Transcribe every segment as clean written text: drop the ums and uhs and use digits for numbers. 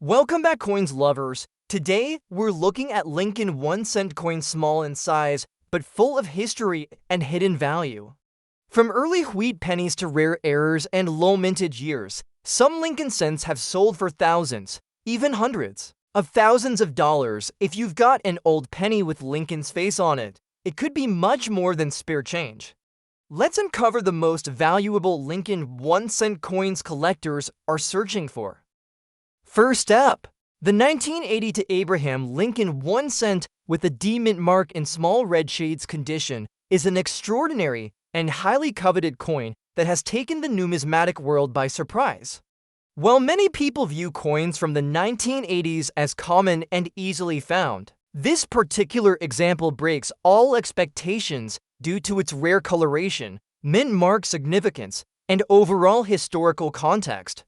Welcome back, coins lovers. Today, we're looking at Lincoln 1-cent coins, small in size, but full of history and hidden value. From early wheat pennies to rare errors and low mintage years, some Lincoln cents have sold for thousands, even hundreds of thousands of dollars. If you've got an old penny with Lincoln's face on it, it could be much more than spare change. Let's uncover the most valuable Lincoln 1-cent coins collectors are searching for. First up, the 1980 to Abraham Lincoln 1-cent with a D mint mark in small red shades condition is an extraordinary and highly coveted coin that has taken the numismatic world by surprise. While many people view coins from the 1980s as common and easily found, this particular example breaks all expectations due to its rare coloration, mint mark significance, and overall historical context.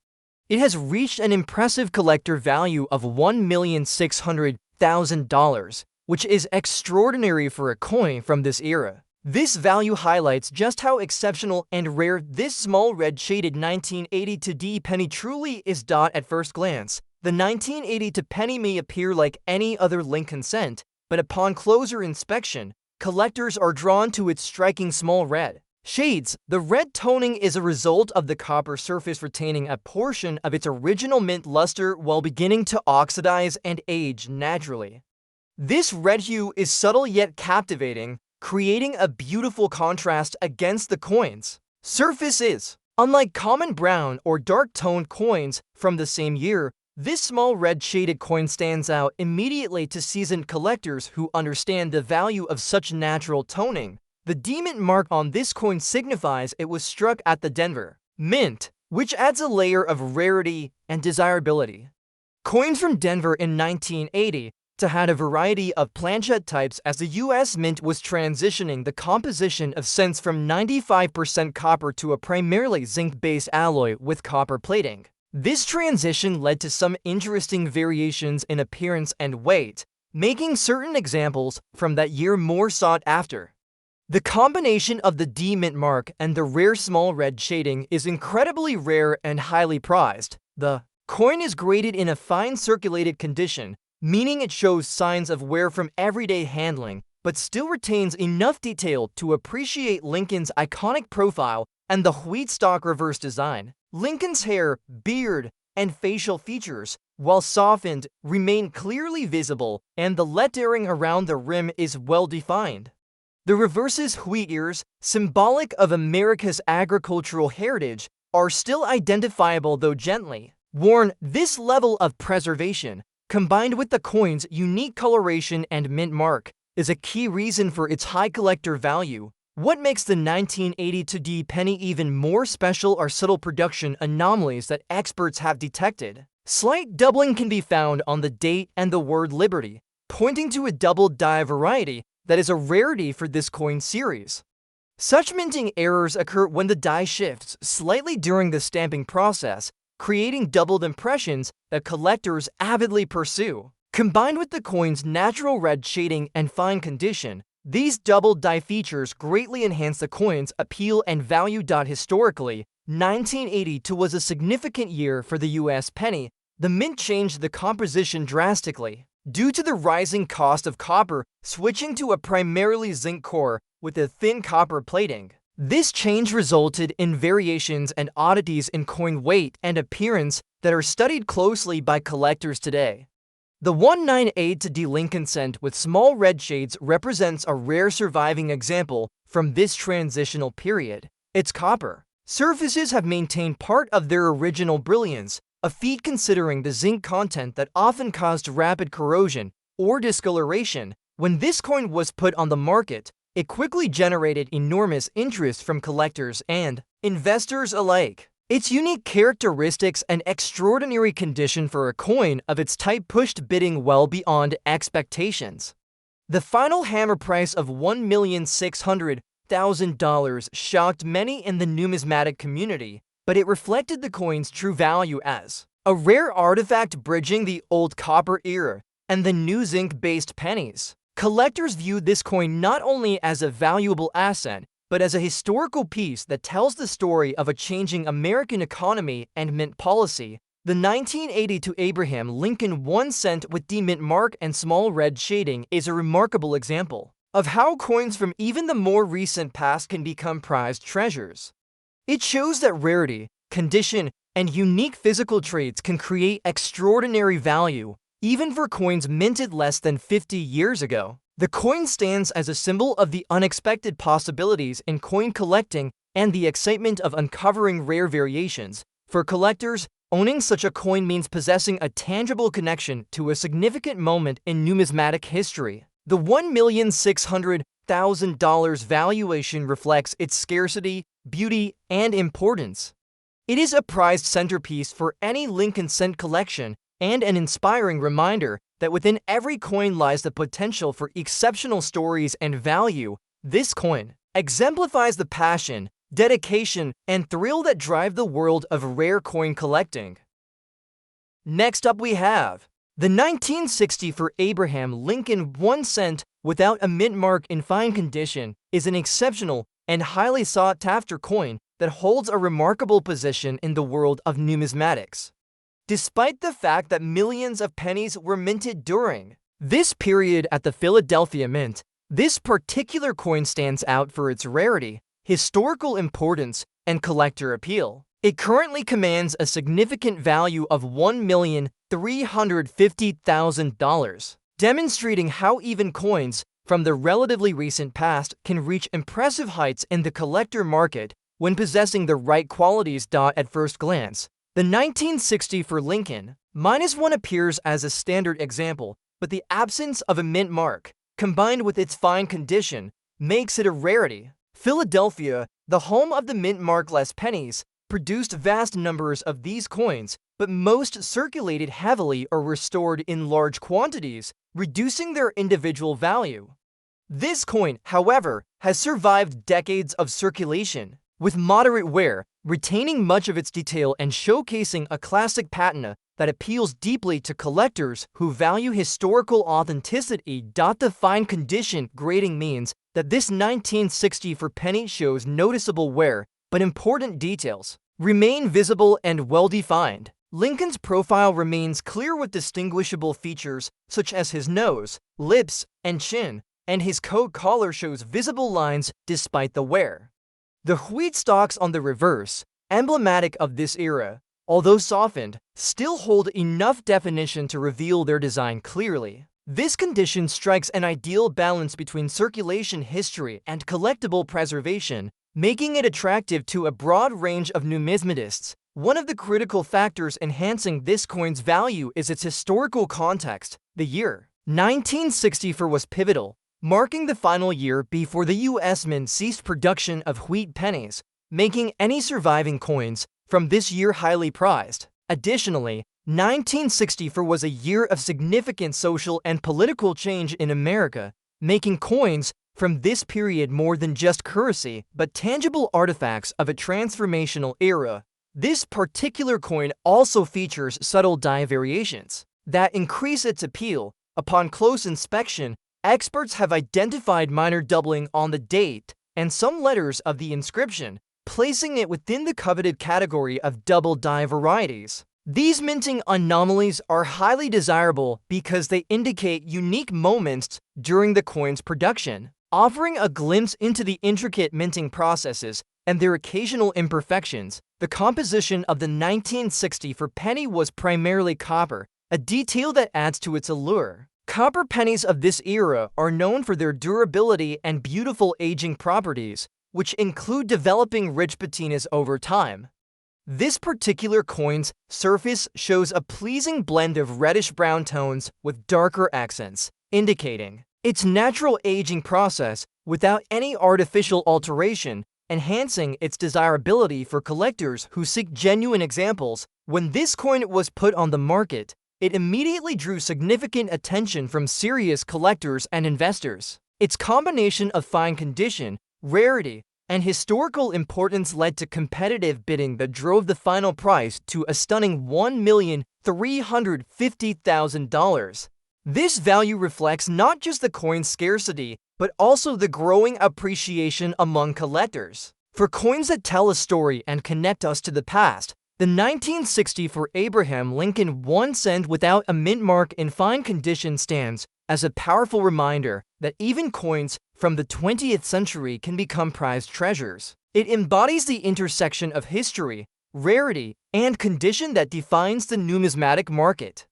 It has reached an impressive collector value of $1,600,000, which is extraordinary for a coin from this era. This value highlights just how exceptional and rare this small red shaded 1980 to D penny truly is. At first glance, the 1980 to penny may appear like any other Lincoln cent, but upon closer inspection, collectors are drawn to its striking small red shades. The red toning is a result of the copper surface retaining a portion of its original mint luster while beginning to oxidize and age naturally. This red hue is subtle yet captivating, creating a beautiful contrast against the coin's surface. Unlike common brown or dark-toned coins from the same year, this small red shaded coin stands out immediately to seasoned collectors who understand the value of such natural toning. The D mint mark on this coin signifies it was struck at the Denver Mint, which adds a layer of rarity and desirability. Coins from Denver in 1980 had a variety of planchette types as the U.S. Mint was transitioning the composition of cents from 95% copper to a primarily zinc-based alloy with copper plating. This transition led to some interesting variations in appearance and weight, making certain examples from that year more sought after. The combination of the D mint mark and the rare small red shading is incredibly rare and highly prized. The coin is graded in a fine circulated condition, meaning it shows signs of wear from everyday handling, but still retains enough detail to appreciate Lincoln's iconic profile and the wheat stock reverse design. Lincoln's hair, beard, and facial features, while softened, remain clearly visible, and the lettering around the rim is well defined. The reverse's wheat ears, symbolic of America's agricultural heritage, are still identifiable though gently worn. This level of preservation, combined with the coin's unique coloration and mint mark, is a key reason for its high collector value. What makes the 1980 to D penny even more special are subtle production anomalies that experts have detected. Slight doubling can be found on the date and the word Liberty, pointing to a double die variety that is a rarity for this coin series. Such minting errors occur when the die shifts slightly during the stamping process, creating doubled impressions that collectors avidly pursue. Combined with the coin's natural red shading and fine condition, these double die features greatly enhance the coin's appeal and value. Historically, 1982 was a significant year for the U.S. penny. The mint changed the composition drastically due to the rising cost of copper switching to a primarily zinc core with a thin copper plating. This change resulted in variations and oddities in coin weight and appearance that are studied closely by collectors today. The 198 to D Lincoln cent with small red shades represents a rare surviving example from this transitional period. Its copper surfaces have maintained part of their original brilliance, a feat considering the zinc content that often caused rapid corrosion or discoloration. When this coin was put on the market, it quickly generated enormous interest from collectors and investors alike. Its unique characteristics and extraordinary condition for a coin of its type pushed bidding well beyond expectations. The final hammer price of $1,600,000 shocked many in the numismatic community, but it reflected the coin's true value as a rare artifact bridging the old copper era and the new zinc-based pennies. Collectors viewed this coin not only as a valuable asset, but as a historical piece that tells the story of a changing American economy and mint policy. The 1982 Abraham Lincoln 1 cent with the mint mark and small red shading is a remarkable example of how coins from even the more recent past can become prized treasures. It shows that rarity, condition, and unique physical traits can create extraordinary value, even for coins minted less than 50 years ago. The coin stands as a symbol of the unexpected possibilities in coin collecting and the excitement of uncovering rare variations. For collectors, owning such a coin means possessing a tangible connection to a significant moment in numismatic history. The $1,600,000 valuation reflects its scarcity, beauty, and importance. It is a prized centerpiece for any Lincoln cent collection and an inspiring reminder that within every coin lies the potential for exceptional stories and value. This coin exemplifies the passion, dedication, and thrill that drive the world of rare coin collecting. Next up we have the 1960 for Abraham Lincoln 1 cent without a mint mark in fine condition is an exceptional and highly sought-after coin that holds a remarkable position in the world of numismatics. Despite the fact that millions of pennies were minted during this period at the Philadelphia Mint, this particular coin stands out for its rarity, historical importance, and collector appeal. It currently commands a significant value of $1,350,000, demonstrating how even coins from the relatively recent past can reach impressive heights in the collector market when possessing the right qualities. At first glance, the 1960 for Lincoln -1 appears as a standard example, but the absence of a mint mark, combined with its fine condition, makes it a rarity. Philadelphia, the home of the mint markless pennies, produced vast numbers of these coins, but most circulated heavily or were stored in large quantities, reducing their individual value. This coin, however, has survived decades of circulation, with moderate wear, retaining much of its detail and showcasing a classic patina that appeals deeply to collectors who value historical authenticity. The fine condition grading means that this 1960 for penny shows noticeable wear, but important details remain visible and well-defined. Lincoln's profile remains clear with distinguishable features such as his nose, lips, and chin, and his coat collar shows visible lines despite the wear. The wheat stalks on the reverse, emblematic of this era, although softened, still hold enough definition to reveal their design clearly. This condition strikes an ideal balance between circulation history and collectible preservation, making it attractive to a broad range of numismatists. One of the critical factors enhancing this coin's value is its historical context. The year 1964 was pivotal, marking the final year before the U.S. Mint ceased production of wheat pennies, making any surviving coins from this year highly prized. Additionally, 1964 was a year of significant social and political change in America, making coins from this period more than just currency, but tangible artifacts of a transformational era. This particular coin also features subtle die variations that increase its appeal. Upon close inspection, experts have identified minor doubling on the date and some letters of the inscription, placing it within the coveted category of double die varieties. These minting anomalies are highly desirable because they indicate unique moments during the coin's production, offering a glimpse into the intricate minting processes and their occasional imperfections. The composition of the 1960 for penny was primarily copper, a detail that adds to its allure. Copper pennies of this era are known for their durability and beautiful aging properties, which include developing rich patinas over time. This particular coin's surface shows a pleasing blend of reddish-brown tones with darker accents, indicating its natural aging process without any artificial alteration, enhancing its desirability for collectors who seek genuine examples. When this coin was put on the market, it immediately drew significant attention from serious collectors and investors. Its combination of fine condition, rarity, and historical importance led to competitive bidding that drove the final price to a stunning $1,350,000. This value reflects not just the coin's scarcity, but also the growing appreciation among collectors. For coins that tell a story and connect us to the past, the The 1960 for Abraham Lincoln 1 cent without a mint mark in fine condition stands as a powerful reminder that even coins from the 20th century can become prized treasures. It embodies the intersection of history, rarity, and condition that defines the numismatic market.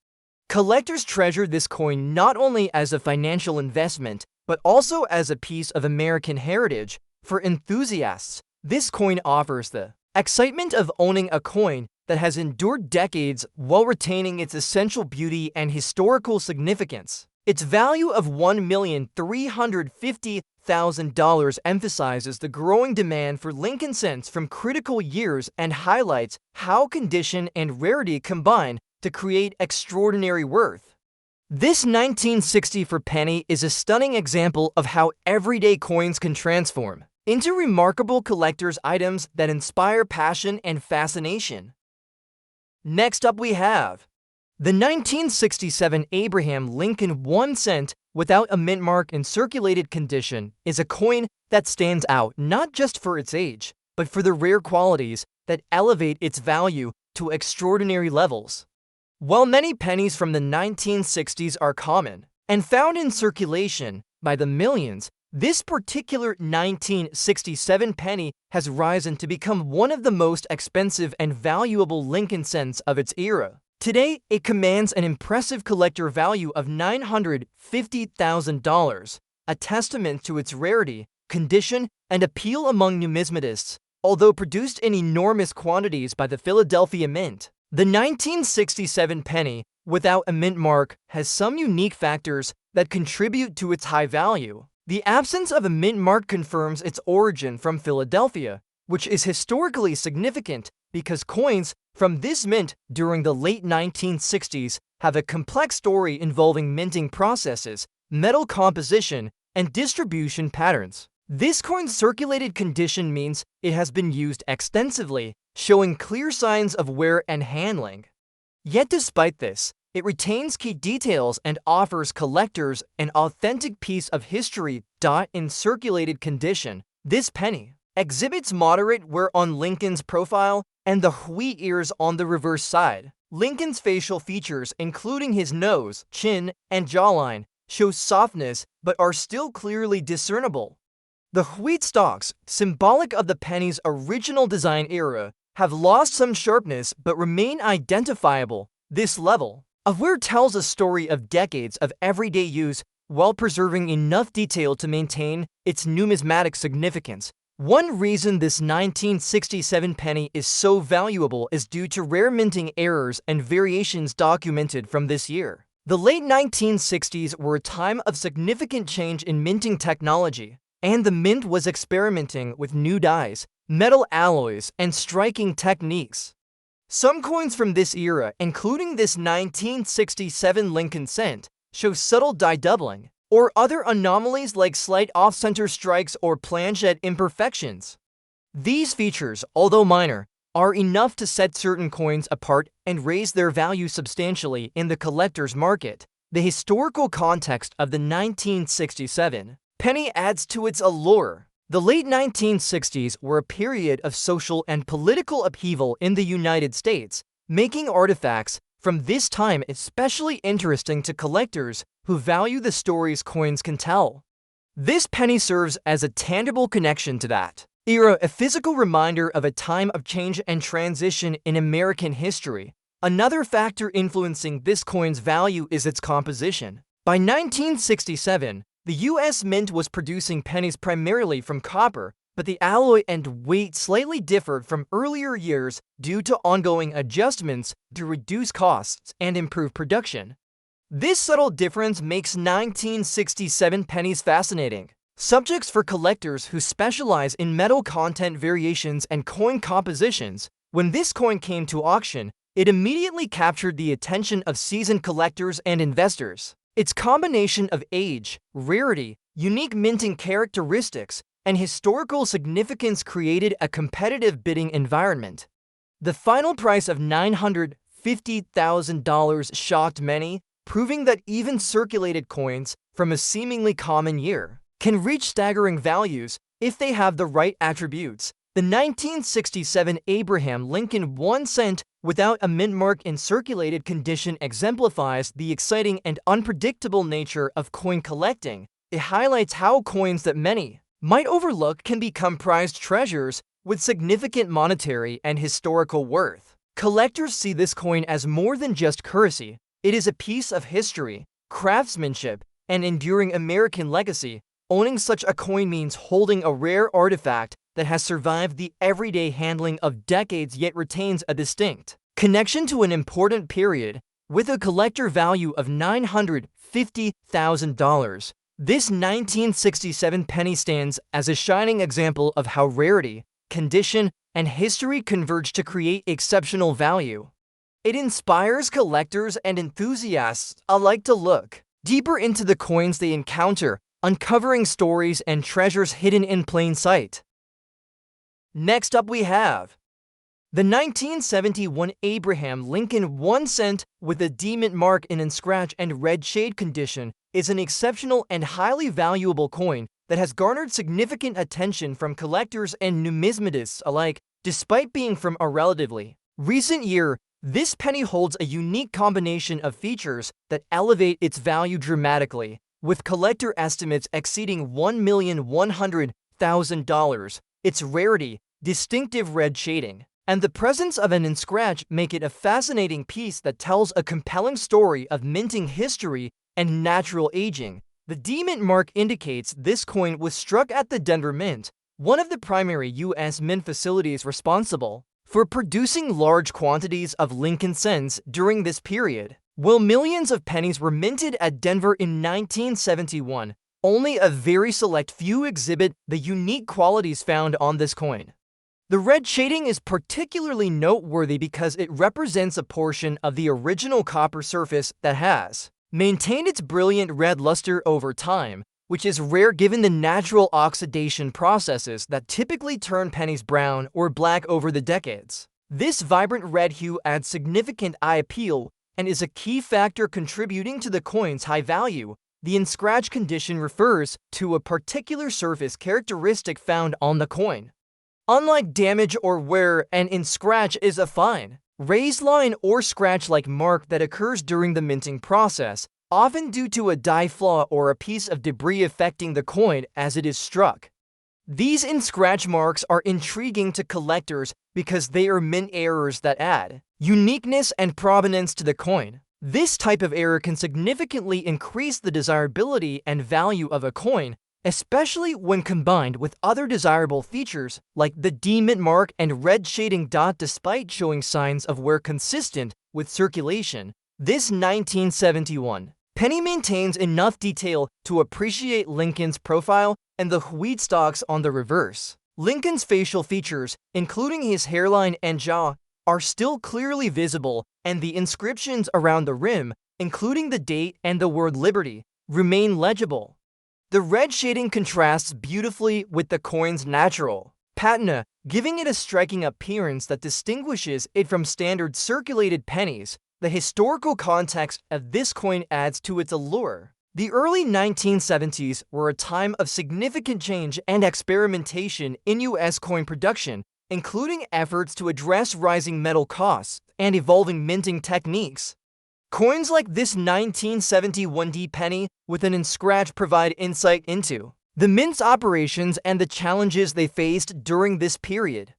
Collectors treasure this coin not only as a financial investment, but also as a piece of American heritage. For enthusiasts, this coin offers the excitement of owning a coin that has endured decades while retaining its essential beauty and historical significance. Its value of $1,350,000 emphasizes the growing demand for Lincoln cents from critical years and highlights how condition and rarity combine to create extraordinary worth. This 1960 for penny is a stunning example of how everyday coins can transform into remarkable collector's items that inspire passion and fascination. Next up we have the 1967 Abraham Lincoln 1 cent without a mint mark in circulated condition is a coin that stands out not just for its age, but for the rare qualities that elevate its value to extraordinary levels. While many pennies from the 1960s are common and found in circulation by the millions, this particular 1967 penny has risen to become one of the most expensive and valuable Lincoln cents of its era. Today, it commands an impressive collector value of $950,000, a testament to its rarity, condition, and appeal among numismatists. Although produced in enormous quantities by the Philadelphia Mint, the 1967 penny without a mint mark has some unique factors that contribute to its high value. The absence of a mint mark confirms its origin from Philadelphia, which is historically significant because coins from this mint during the late 1960s have a complex story involving minting processes, metal composition, and distribution patterns. This coin's circulated condition means it has been used extensively, showing clear signs of wear and handling. Yet despite this, it retains key details and offers collectors an authentic piece of history. In circulated condition, this penny exhibits moderate wear on Lincoln's profile and the wheat ears on the reverse side. Lincoln's facial features, including his nose, chin, and jawline, show softness but are still clearly discernible. The wheat stalks, symbolic of the penny's original design era, have lost some sharpness but remain identifiable. This level of wear tells a story of decades of everyday use while preserving enough detail to maintain its numismatic significance. One reason this 1967 penny is so valuable is due to rare minting errors and variations documented from this year. The late 1960s were a time of significant change in minting technology, and the mint was experimenting with new dyes, metal alloys, and striking techniques. Some coins from this era, including this 1967 Lincoln cent, show subtle die doubling, or other anomalies like slight off-center strikes or planchet imperfections. These features, although minor, are enough to set certain coins apart and raise their value substantially in the collector's market. The historical context of the 1967 penny adds to its allure. The late 1960s were a period of social and political upheaval in the United States, making artifacts from this time especially interesting to collectors who value the stories coins can tell. This penny serves as a tangible connection to that era, a physical reminder of a time of change and transition in American history. Another factor influencing this coin's value is its composition. By 1967, the U.S. Mint was producing pennies primarily from copper, but the alloy and weight slightly differed from earlier years due to ongoing adjustments to reduce costs and improve production. This subtle difference makes 1967 pennies fascinating subjects for collectors who specialize in metal content variations and coin compositions. When this coin came to auction, it immediately captured the attention of seasoned collectors and investors. Its combination of age, rarity, unique minting characteristics, and historical significance created a competitive bidding environment. The final price of $950,000 shocked many, proving that even circulated coins from a seemingly common year can reach staggering values if they have the right attributes. The 1967 Abraham Lincoln 1 cent without a mint mark in circulated condition exemplifies the exciting and unpredictable nature of coin collecting. It highlights how coins that many might overlook can become prized treasures with significant monetary and historical worth. Collectors see this coin as more than just currency. It is a piece of history, craftsmanship, and enduring American legacy. Owning such a coin means holding a rare artifact that has survived the everyday handling of decades yet retains a distinct connection to an important period. With a collector value of $950,000, this 1967 penny stands as a shining example of how rarity, condition, and history converge to create exceptional value. It inspires collectors and enthusiasts alike to look deeper into the coins they encounter, uncovering stories and treasures hidden in plain sight. Next up we have the 1971 Abraham Lincoln 1 cent with a D-mint mark in scratch and red shade condition is an exceptional and highly valuable coin that has garnered significant attention from collectors and numismatists alike. Despite being from a relatively recent year, this penny holds a unique combination of features that elevate its value dramatically, with collector estimates exceeding $1,100,000. Its rarity, distinctive red shading, and the presence of an scratch make it a fascinating piece that tells a compelling story of minting history and natural aging. The D-mint mark indicates this coin was struck at the Denver Mint, one of the primary U.S. mint facilities responsible for producing large quantities of Lincoln cents during this period. While millions of pennies were minted at Denver in 1971, only a very select few exhibit the unique qualities found on this coin. The red shading is particularly noteworthy because it represents a portion of the original copper surface that has maintained its brilliant red luster over time, which is rare given the natural oxidation processes that typically turn pennies brown or black over the decades. This vibrant red hue adds significant eye appeal and is a key factor contributing to the coin's high value. The scratch condition refers to a particular surface characteristic found on the coin. Unlike damage or wear, an scratch is a fine, raised line or scratch-like mark that occurs during the minting process, often due to a die flaw or a piece of debris affecting the coin as it is struck. These scratch marks are intriguing to collectors because they are mint errors that add uniqueness and provenance to the coin. This type of error can significantly increase the desirability and value of a coin, especially when combined with other desirable features like the D-mint mark and red shading. Despite showing signs of wear consistent with circulation, this 1971 penny maintains enough detail to appreciate Lincoln's profile and the wheat stalks on the reverse. Lincoln's facial features, including his hairline and jaw, are still clearly visible, and the inscriptions around the rim, including the date and the word Liberty, remain legible. The red shading contrasts beautifully with the coin's natural patina, giving it a striking appearance that distinguishes it from standard circulated pennies. The historical context of this coin adds to its allure. The early 1970s were a time of significant change and experimentation in U.S. coin production, including efforts to address rising metal costs and evolving minting techniques. Coins like this 1971 D penny with an scratch provide insight into the mint's operations and the challenges they faced during this period.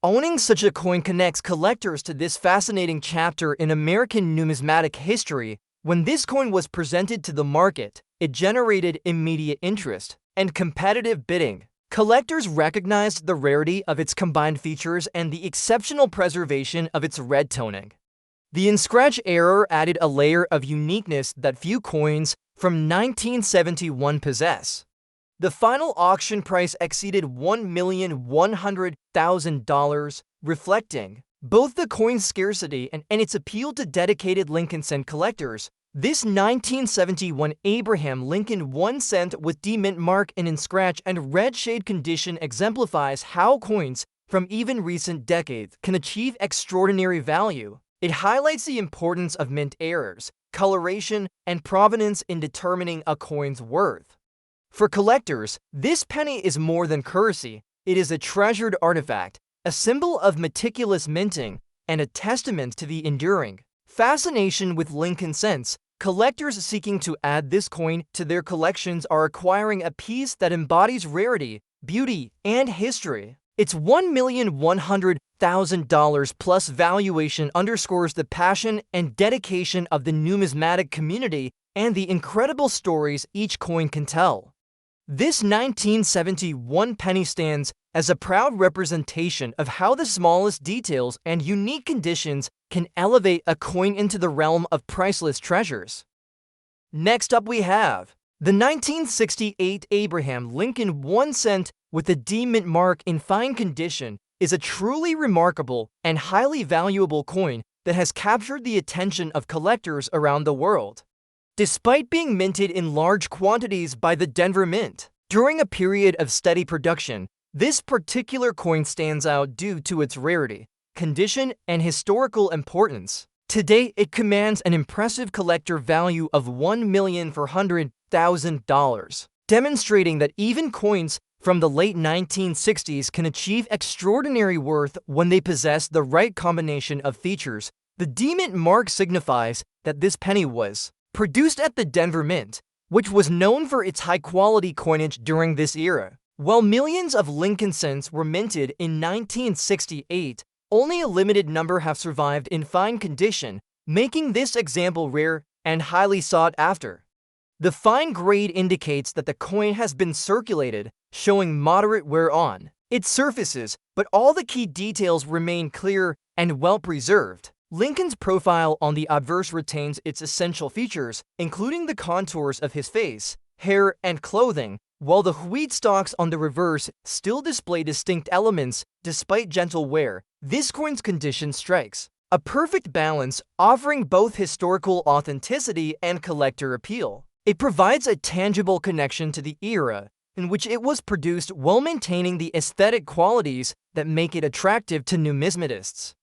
Owning such a coin connects collectors to this fascinating chapter in American numismatic history. When this coin was presented to the market, it generated immediate interest and competitive bidding. Collectors recognized the rarity of its combined features and the exceptional preservation of its red toning. The scratch error added a layer of uniqueness that few coins from 1971 possess. The final auction price exceeded $1,100,000, reflecting both the coin's scarcity and its appeal to dedicated Lincoln cent collectors. This 1971 Abraham Lincoln 1 cent with D-mint mark in scratch and red shade condition exemplifies how coins from even recent decades can achieve extraordinary value. It highlights the importance of mint errors, coloration, and provenance in determining a coin's worth. For collectors, this penny is more than currency. It is a treasured artifact, a symbol of meticulous minting, and a testament to the enduring fascination with Lincoln cents. Collectors seeking to add this coin to their collections are acquiring a piece that embodies rarity, beauty, and history. Its $1,100,000 plus valuation underscores the passion and dedication of the numismatic community and the incredible stories each coin can tell. This 1971 penny stands as a proud representation of how the smallest details and unique conditions can elevate a coin into the realm of priceless treasures. Next up we have the 1968 Abraham Lincoln 1 cent with a D mint mark in fine condition is a truly remarkable and highly valuable coin that has captured the attention of collectors around the world. Despite being minted in large quantities by the Denver Mint, during a period of steady production, this particular coin stands out due to its rarity, condition, and historical importance. Today, it commands an impressive collector value of $1,400,000, demonstrating that even coins from the late 1960s can achieve extraordinary worth when they possess the right combination of features. The D mint mark signifies that this penny was produced at the Denver Mint, which was known for its high-quality coinage during this era. While millions of Lincoln cents were minted in 1968, only a limited number have survived in fine condition, making this example rare and highly sought after. The fine grade indicates that the coin has been circulated, showing moderate wear on its surfaces, but all the key details remain clear and well preserved. Lincoln's profile on the obverse retains its essential features, including the contours of his face, hair, and clothing, while the wheat stalks on the reverse still display distinct elements despite gentle wear. This coin's condition strikes a perfect balance, offering both historical authenticity and collector appeal. It provides a tangible connection to the era in which it was produced while maintaining the aesthetic qualities that make it attractive to numismatists.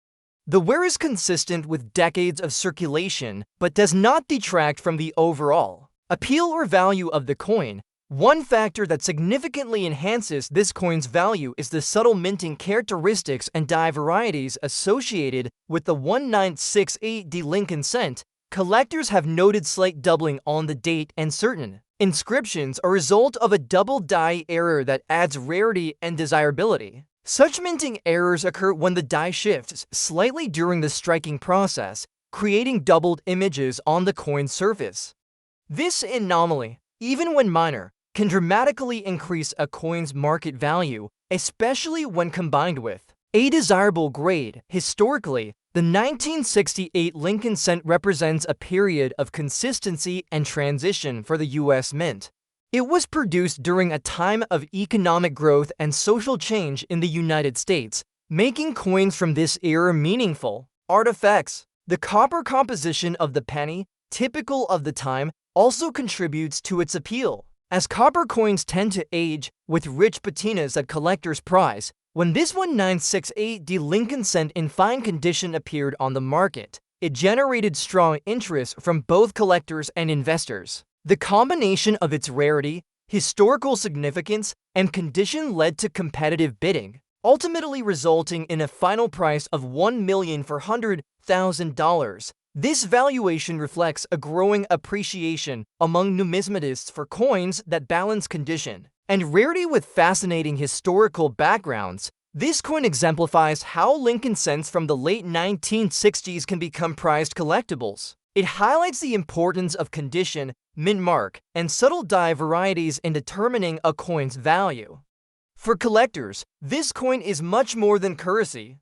The wear is consistent with decades of circulation, but does not detract from the overall appeal or value of the coin. One factor that significantly enhances this coin's value is the subtle minting characteristics and die varieties associated with the 1968 Lincoln cent. Collectors have noted slight doubling on the date and certain inscriptions, a result of a double die error that adds rarity and desirability. Such minting errors occur when the die shifts slightly during the striking process, creating doubled images on the coin's surface. This anomaly, even when minor, can dramatically increase a coin's market value, especially when combined with a desirable grade. Historically, the 1968 Lincoln cent represents a period of consistency and transition for the U.S. Mint. It was produced during a time of economic growth and social change in the United States, making coins from this era meaningful artifacts. The copper composition of the penny, typical of the time, also contributes to its appeal, as copper coins tend to age with rich patinas that collectors prize. When this 1968 Lincoln cent in fine condition appeared on the market, it generated strong interest from both collectors and investors. The combination of its rarity, historical significance, and condition led to competitive bidding, ultimately resulting in a final price of $1,400,000. This valuation reflects a growing appreciation among numismatists for coins that balance condition and rarity with fascinating historical backgrounds. This coin exemplifies how Lincoln cents from the late 1960s can become prized collectibles. It highlights the importance of condition, mint mark, and subtle die varieties in determining a coin's value. For collectors, this coin is much more than currency.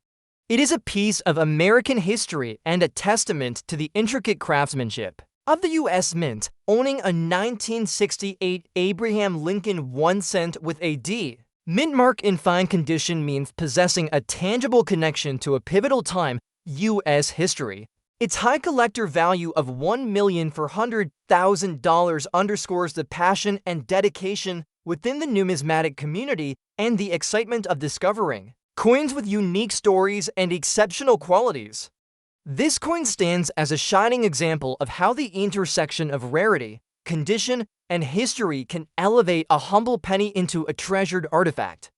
It is a piece of American history and a testament to the intricate craftsmanship of the U.S. Mint. Owning a 1968 Abraham Lincoln 1 cent with a D mint mark in fine condition means possessing a tangible connection to a pivotal time U.S. history. Its high collector value of $1,400,000 underscores the passion and dedication within the numismatic community and the excitement of discovering coins with unique stories and exceptional qualities. This coin stands as a shining example of how the intersection of rarity, condition, and history can elevate a humble penny into a treasured artifact.